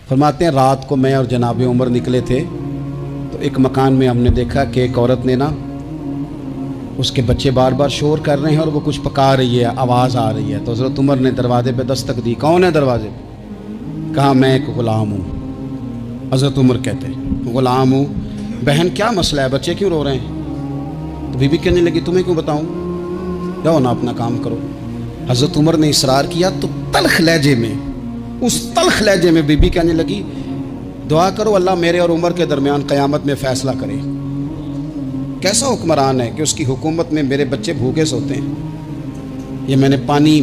फरमाते हैं रात को मैं और जनाब उमर निकले थे तो एक मकान में हमने देखा कि एक औरत ने ना उसके बच्चे बार बार शोर कर रहे हैं और वो कुछ पका रही है, आवाज़ आ रही है। तो हज़रत उमर ने दरवाजे पे दस्तक दी। कौन है दरवाजे पे? कहा मैं एक ग़ुलाम हूँ। हज़रत उमर कहते हैं ग़ुलाम हूँ। बहन क्या मसला है, बच्चे क्यों रो रहे हैं? तो बीबी कहने लगी तुम्हें क्यों बताऊँ, जाओ ना अपना काम करो। हज़रत उमर ने इसरार किया तो तल्ख लहजे में, उस तल्ख लहजे में बीबी कहने लगी दुआ करो अल्लाह मेरे और उमर के दरमियान क़यामत में फ़ैसला करे। कैसा हुक्मरान है कि उसकी हुकूमत में मेरे बच्चे भूखे सोते हैं। ये मैंने पानी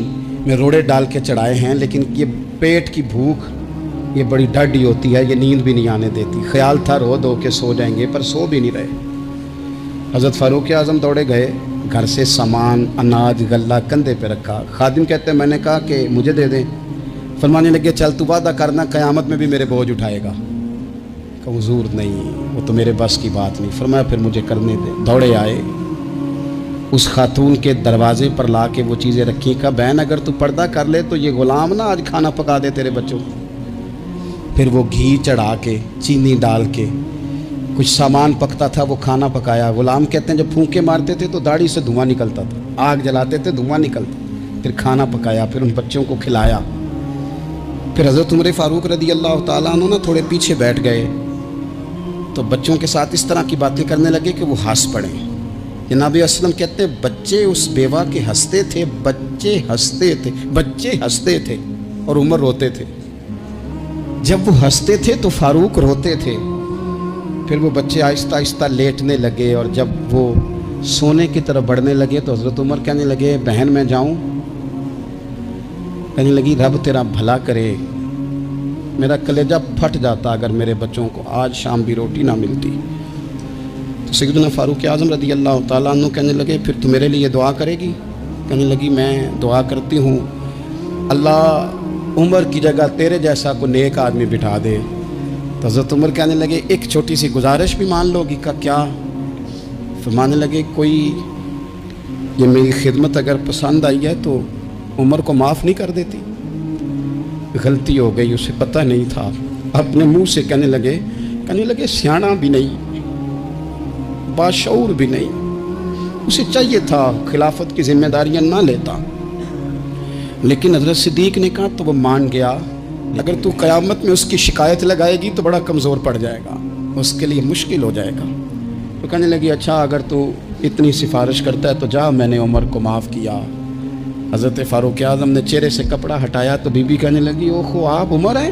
में रोड़े डाल के चढ़ाए हैं, लेकिन ये पेट की भूख ये बड़ी ढाडी होती है, ये नींद भी नहीं आने देती। ख्याल था रो दो के सो जाएंगे, पर सो भी नहीं रहे। हज़रत फ़ारूक आज़म दौड़े गए, घर से सामान अनाज गल्ला कंधे पे रखा। खादिम कहते हैं मैंने कहा कि मुझे दे दें। फरमाने लगे चल तू वादा करना क़यामत में भी मेरे बोझ उठाएगा। कहा हुजूर नहीं, वो तो मेरे बस की बात नहीं। फरमाया फिर मुझे करने दे। दौड़े आए, उस खातून के दरवाजे पर ला के वो चीज़ें रखी। कहा बहन अगर तू पर्दा कर ले तो ये ग़ुलाम ना आज खाना पका दे तेरे बच्चों को। फिर वो घी चढ़ा के चीनी डाल के कुछ सामान पकता था, वो खाना पकाया। ग़ुलाम कहते हैं जब फूंके मारते थे तो दाढ़ी से धुआं निकलता था, आग जलाते थे धुआं निकलता। फिर खाना पकाया, फिर उन बच्चों को खिलाया। फिर हज़रत उमर फ़ारूक रज़ी अल्लाह ताला अन्हु ना थोड़े पीछे बैठ गए तो बच्चों के साथ इस तरह की बातें करने लगे कि वो हंस पड़े। जनाब असलम कहते हैं बच्चे उस बेवा के हंसते थे, बच्चे हंसते थे और उमर रोते थे। जब वो हंसते थे तो फ़ारूक रोते थे। फिर वो बच्चे आहिस्ता आहिस्ता लेटने लगे और जब वो सोने की तरफ बढ़ने लगे तो हज़रत उमर कहने लगे बहन मैं जाऊं? कहने लगी रब तेरा भला करे, मेरा कलेजा फट जाता अगर मेरे बच्चों को आज शाम भी रोटी ना मिलती। तो सैयदना फ़ारूक आज़म रज़ी अल्लाह ताला अन्हु कहने लगे फिर तू मेरे लिए दुआ करेगी? कहने लगी मैं दुआ करती हूँ अल्लाह उमर की जगह तेरे जैसा को नेक आदमी बिठा दे। तो हज़रत उमर कहने लगे एक छोटी सी गुजारिश भी मान लोगी? का क्या? फरमाने लगे कोई ये मेरी खिदमत अगर पसंद आई है तो उमर को माफ़ नहीं कर देती? गलती हो गई, उसे पता नहीं था। अपने मुंह से कहने लगे सियाना भी नहीं, बाशऊर भी नहीं, उसे चाहिए था खिलाफत की जिम्मेदारियां ना लेता। लेकिन हज़रत सिद्दीक ने कहा तो वो मान गया। अगर तू क़यामत में उसकी शिकायत लगाएगी तो बड़ा कमज़ोर पड़ जाएगा, उसके लिए मुश्किल हो जाएगा। तो कहने लगी अच्छा अगर तू इतनी सिफारिश करता है तो जा, मैंने उमर को माफ़ किया। हज़रत फ़ारूक आज़म ने चेहरे से कपड़ा हटाया तो बीबी कहने लगी ओहो आप उमर हैं?